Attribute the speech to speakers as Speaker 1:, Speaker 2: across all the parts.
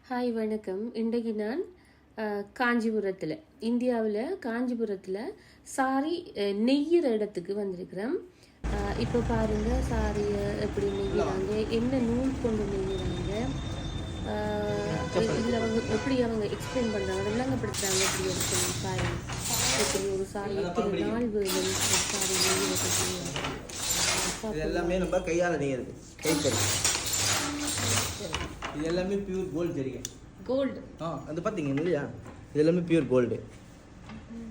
Speaker 1: Hi வணக்கம். இன்றைக்கு நான் காஞ்சிபுரத்தில் இந்தியாவில் காஞ்சிபுரத்தில் சாரி நெய்யிற இடத்துக்கு வந்திருக்கிறேன். இப்போ பாருங்கள் சாரியை எப்படி நெய்கிறாங்க, என்ன நூல் கொண்டு நெய்கிறாங்க, இதில் எப்படி அவங்க எக்ஸ்பிளைன் பண்ணுறாங்க, விளங்கப்படுத்துகிறாங்க. எப்படி எடுக்கணும் சாரி, எப்படி ஒரு சாரி எத்தனை நாள் வேணும் சாரி நெய்கிறதுக்கு.
Speaker 2: எல்லாமே நம்ம கையால் நெய்கிறது, கைத்தறி. இது எல்லாமே பியூர் கோல்டு தெரியுங்க.
Speaker 1: கோல்டு
Speaker 2: அது பார்த்தீங்க இல்லையா, இது எல்லாமே பியூர் கோல்டு.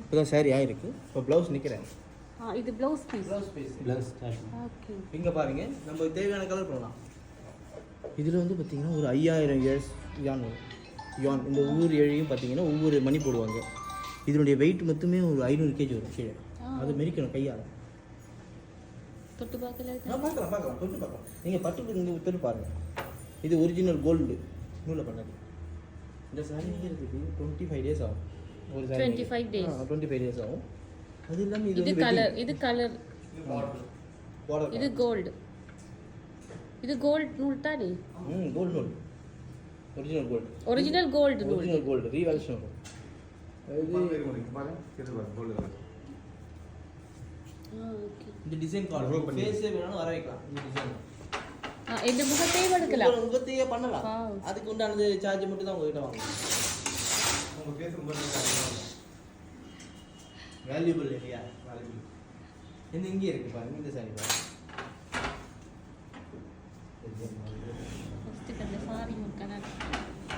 Speaker 2: இப்போதான் சாரி ஆயிருக்கு. இப்போ ப்ளவுஸ் நிற்கிறேன்.
Speaker 1: இது ப்ளவுஸ் பீஸ்.
Speaker 2: Blouse
Speaker 1: okay.
Speaker 2: இங்கே பாருங்க, நம்ம தேவையான கலர் பண்ணலாம். இதில் வந்து பார்த்தீங்கன்னா ஒரு 5000 இயர்ஸ் யான் யான். இந்த ஒவ்வொரு ஏழையும் பார்த்தீங்கன்னா ஒவ்வொரு மணி போடுவாங்க. இதனுடைய வெயிட் மொத்தமே ஒரு 500 kg வரும் கீழே. அது மெரிக்கணும் கையால்.
Speaker 1: தொட்டு பார்க்கல?
Speaker 2: பார்க்கலாம் தொட்டு பார்க்கலாம். நீங்கள் பட்டு இங்கே தொட்டு பாருங்கள். இது ஒரிஜினல் கோல்டு நூலில் பண்ணது. இந்த சாரி நெய்கிறதுக்கு 25 days ஆகும். ஒரு சாரி
Speaker 1: 25 days.
Speaker 2: 25 days ஆகும். அது இல்லாமல்
Speaker 1: இது கலர், இது கலர்,
Speaker 2: பார்டர்.
Speaker 1: இது கோல்டு. இது கோல்ட் நூல் தானே?
Speaker 2: கோல்டு நூல். Original gold.
Speaker 1: ஒரிஜினல் கோல்டு நூல்.
Speaker 2: ஒரிஜினல் கோல்டு ரீவால்யூஷன் வரும்.
Speaker 1: ஓகே.
Speaker 2: இந்த டிசைன் கார்டு ஃபேஸே வேணாலும் வர வைக்கலாம். இந்த டிசைன்
Speaker 1: இந்த முகத்தையே எடுக்கலாம்.
Speaker 2: முகத்தையே பண்ணலாம். அதுக்கு உண்டானது சார்ஜ் மட்டும் தான் உங்ககிட்ட வாங்கணும். உங்க ஃபேஸ் ரொம்ப வேல்யூபிள் இல்லையா? வேல்யூபிள். இந்த இங்கே இருக்கு பாருங்க, இந்த சாரி பாருங்க.
Speaker 1: ஃபர்ஸ்ட் அந்த சாரி ஒரு கலர்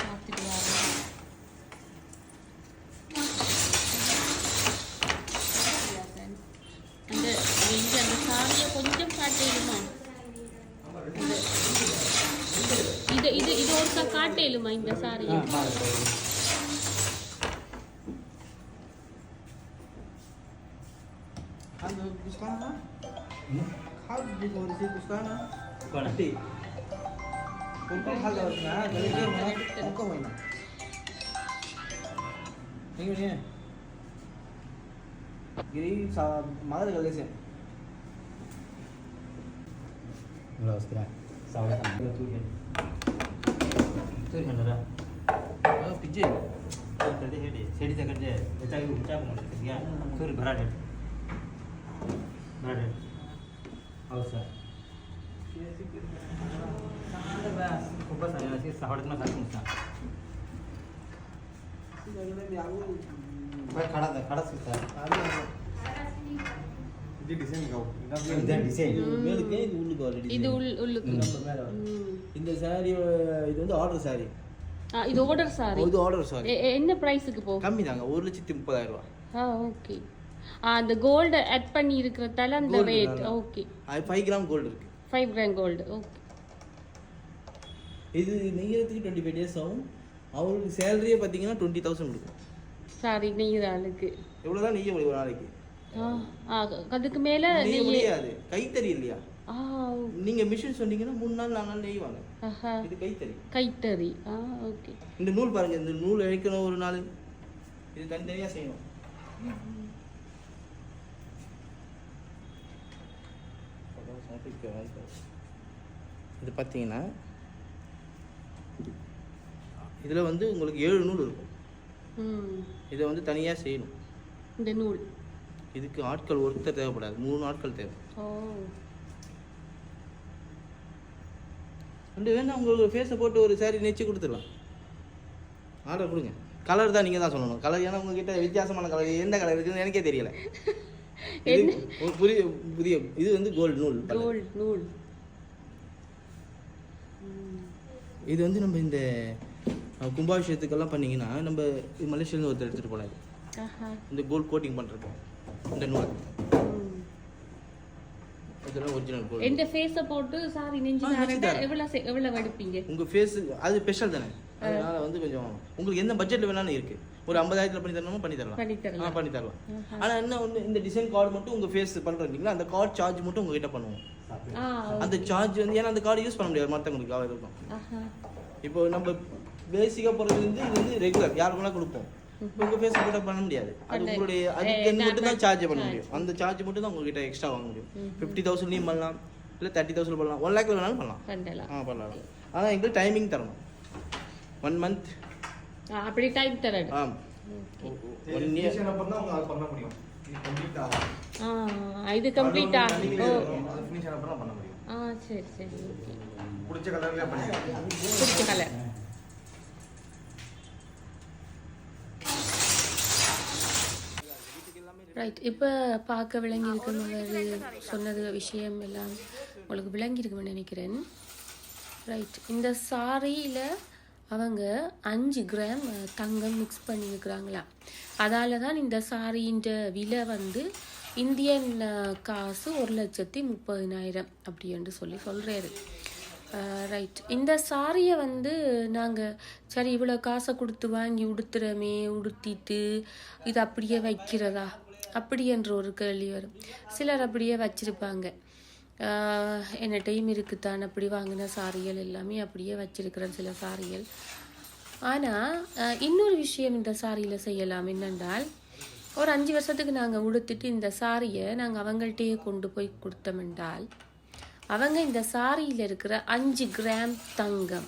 Speaker 1: பார்த்துட்டு வாங்க. அந்த இங்க அந்த சாரியை கொஞ்சம் காட்டேலுமா? இது இது இது ஒருக்கா காட்டேலுமா இந்த சாரியை?
Speaker 2: அந்த குஸ்கானா खाल देखो इसे कुस्काना कोणती कोणता खाल ना गले ना उनको होईना हेंगे गिरी सा मागद गले से ब्लाउज करा सावला तू है पिजे करते हेडी सेडी तकजे त्याचा उपचार म्हणतात या सूर भराटे भराटे औसा खूपच आहे अशी सावडतना सारखं नुसतं खडा सुद्धा இது டிசைன் இது டிசைன் மேலுக்கு இது உள்ளுக்கு ஆல்ரெடி
Speaker 1: இது உள்ளுக்கு
Speaker 2: நம்ம மேல இந்த சாரி இது வந்து ஆர்டர் சாரி.
Speaker 1: இது ஆர்டர் சாரி.
Speaker 2: இது ஆர்டர் சாரி.
Speaker 1: என்ன பிரைஸ்க்கு போ?
Speaker 2: கம்மி தாங்க, 1,30,000 ரூபாய்.
Speaker 1: ஓகே. அந்த கோல்ட் ஆட் பண்ணி இருக்கறதால அந்த ரேட். ஓகே.
Speaker 2: 5 கிராம் கோல்ட் இருக்கு.
Speaker 1: 5 கிராம் கோல்ட். ஓகே.
Speaker 2: இது நெய்யறதுக்கு 25 days ஆகும். அவருக்கு சேலரியே பாத்தீங்கன்னா 20,000 கொடுக்கும்.
Speaker 1: சாரி நெய்யற ஆளுக்கு
Speaker 2: எவ்வளவுதான் நெய்ய முடியும் ஒரு நாளைக்கு?
Speaker 1: அதுக்கு மேல
Speaker 2: நெய்ய முடியாது. கைத்தறி இல்லையா? நீங்க மிஷின் சொன்னீங்கன்னா 3 நாள் 4 நாள் நெய்வாங்க. இது கைத்தறி.
Speaker 1: கைத்தறி. ஓகே.
Speaker 2: இந்த நூல் பாருங்க, இந்த நூல் இழைக்கணும் ஒரு நாள். இது தனித்தனியா செய்யணும். இது பார்த்தீங்கன்னா இதில் வந்து உங்களுக்கு 7 நூல் இருக்கும். இதை வந்து தனியாக செய்யணும்.
Speaker 1: இந்த நூல்
Speaker 2: இதுக்கு ஆட்கள் ஒருத்தர் தேவைப்படாது, 3 ஆட்கள் தேவை. ரெண்டு வேணா உங்களுக்கு ஃபேஸை போட்டு ஒரு சாரி நெச்சு கொடுத்துடலாம். ஆர்டர் கொடுங்க. கலர் தான் நீங்கள் தான் சொல்லணும். கலர் ஏன்னா உங்ககிட்ட வித்தியாசமான கலர் எந்த கலர் இருக்குன்னு எனக்கே தெரியல. புதிய புதிய இது வந்து கோல்டு நூல்.
Speaker 1: கோல்டு நூல்.
Speaker 2: இது வந்து நம்ம இந்த கும்பாபிஷேகத்துக்கெல்லாம் பண்ணீங்கன்னா நம்ம மலேசியாவில் ஒருத்தர் எடுத்துகிட்டு போனாரு. இந்த கோல்ட் கோட்டிங் பண்ணுறது இந்த நூல். இதெல்லாம் ஒரிஜினல் கோல்ட்.
Speaker 1: இந்த ஃபேஸை போட்டு சாரி நெஞ்சினா எவ்வளவு எடுப்பீங்க? உங்கள்
Speaker 2: ஃபேஸ் அது ஸ்பெஷல் தானே, அதனால வந்து கொஞ்சம் உங்களுக்கு எந்த பட்ஜெட்டில் வேணாலும் இருக்குது. ஒரு 50,000 பண்ணி தரணுமோ பண்ணி தரலாம். ஆனால் என்ன ஒன்று, இந்த டிசைன் கார்டு மட்டும் உங்கள் ஃபேஸ் பண்ணுறீங்களா, அந்த கார்டு சார்ஜ் மட்டும் உங்ககிட்ட பண்ணுவோம். அந்த சார்ஜ் வந்து ஏன்னா அந்த கார்டு யூஸ் பண்ண முடியாது மற்றவங்களுக்கு அவ்வளோ இருக்கும். இப்போ நம்ம பேசிக்காக போகிறது வந்து இது வந்து ரெகுலர் யாருக்குலாம் கொடுப்போம். உங்கள் ஃபேஸ் கூட பண்ண முடியாது. அது உங்களுடைய அதுக்கு மட்டும் தான் சார்ஜ் பண்ண முடியும். அந்த சார்ஜ் மட்டும் தான் உங்ககிட்ட எக்ஸ்ட்ரா வாங்க முடியும். 50,000 பண்ணலாம், இல்லை 30,000 பண்ணலாம், 1 lakh வேணாலும் பண்ணலாம். பண்ணலாம். ஆனால் எங்களுக்கு டைமிங் தரணும். 1 மந்த்
Speaker 1: அப்படி டைம் தரேன்.
Speaker 2: 1 இயர்
Speaker 3: அப்புறம் தான் அவங்க பண்ண முடியும். இது கம்ப்ளீட் ஆகும்.
Speaker 1: இது கம்ப்ளீட் ஆகும்.
Speaker 3: அது ஃபினிஷ் ஆன அப்புறம் பண்ண முடியும்.
Speaker 1: சரி சரி ஓகே.
Speaker 3: பிடிச்ச கலர்ல பண்ணிக்கலாம்.
Speaker 1: பிடிச்ச கலர். ரைட். இப்போ பார்க்க விளங்கி இருக்கிற சொன்னது விஷயம் எல்லாம் உங்களுக்கு விளங்கி இருக்குன்னு நினைக்கிறேன். ரைட். இந்த சாரியில் அவங்க 5 கிராம் தங்கம் மிக்ஸ் பண்ணியிருக்கிறாங்களா. அதால தான் இந்த சாரியின் விலை வந்து இந்தியன் காசு 1,30,000 அப்படி என்று சொல்கிறாரு. ரைட். இந்த சாரியை வந்து நாங்கள் சரி இவ்வளோ காசை கொடுத்து வாங்கி உடுத்துறமே, உடுத்திட்டு இது அப்படியே வைக்கிறதா அப்படி என்ற ஒரு கேள்வி வரும். சிலர் அப்படியே வச்சிருப்பாங்க. என்ன டைம் இருக்குத்தான் அப்படி வாங்கின சாரிகள் எல்லாமே அப்படியே வச்சிருக்கிறேன் சில சாரிகள். ஆனால் இன்னொரு விஷயம் இந்த சாரியில் செய்யலாம் என்னென்றால், ஒரு 5 வருஷத்துக்கு நாங்கள் உடுத்துட்டு இந்த சாரியை நாங்கள் அவங்கள்ட்டையே கொண்டு போய் கொடுத்தோமென்றால் அவங்க இந்த சாரியில் இருக்கிற 5 கிராம் தங்கம்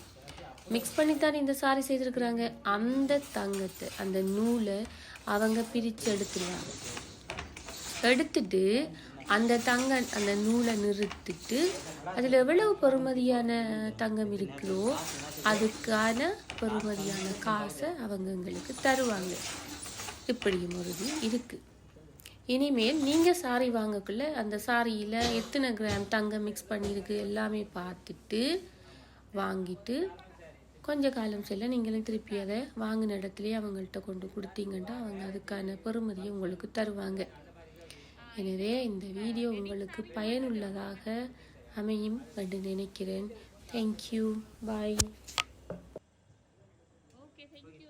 Speaker 1: மிக்ஸ் பண்ணித்தான் இந்த சாரி செய்திருக்கிறாங்க. அந்த தங்கத்தை அந்த நூலை அவங்க பிரித்து எடுத்துருவாங்க. எடுத்துட்டு அந்த அந்த நூலை நிறுத்திட்டு அதில் எவ்வளவு பெறுமதியான தங்கம் இருக்குதோ அதுக்கான பெறுமதியான காசை அவங்க எங்களுக்கு தருவாங்க. இப்படியும் ஒரு இது இருக்குது. இனிமேல் நீங்கள் சாரி வாங்கக்குள்ள அந்த சாரியில் எத்தனை கிராம் தங்கம் மிக்ஸ் பண்ணியிருக்கு எல்லாமே பார்த்துட்டு வாங்கிட்டு கொஞ்ச காலம் செல்ல நீங்களும் திருப்பி அதை வாங்கின இடத்துலையே அவங்கள்ட்ட கொண்டு கொடுத்தீங்கன்னா அவங்க அதுக்கான பெறுமதியை உங்களுக்கு தருவாங்க. எனவே இந்த வீடியோ உங்களுக்கு பயனுள்ளதாக அமையும் என்று நினைக்கிறேன். தேங்க்யூ. பாய். Okay, thank you.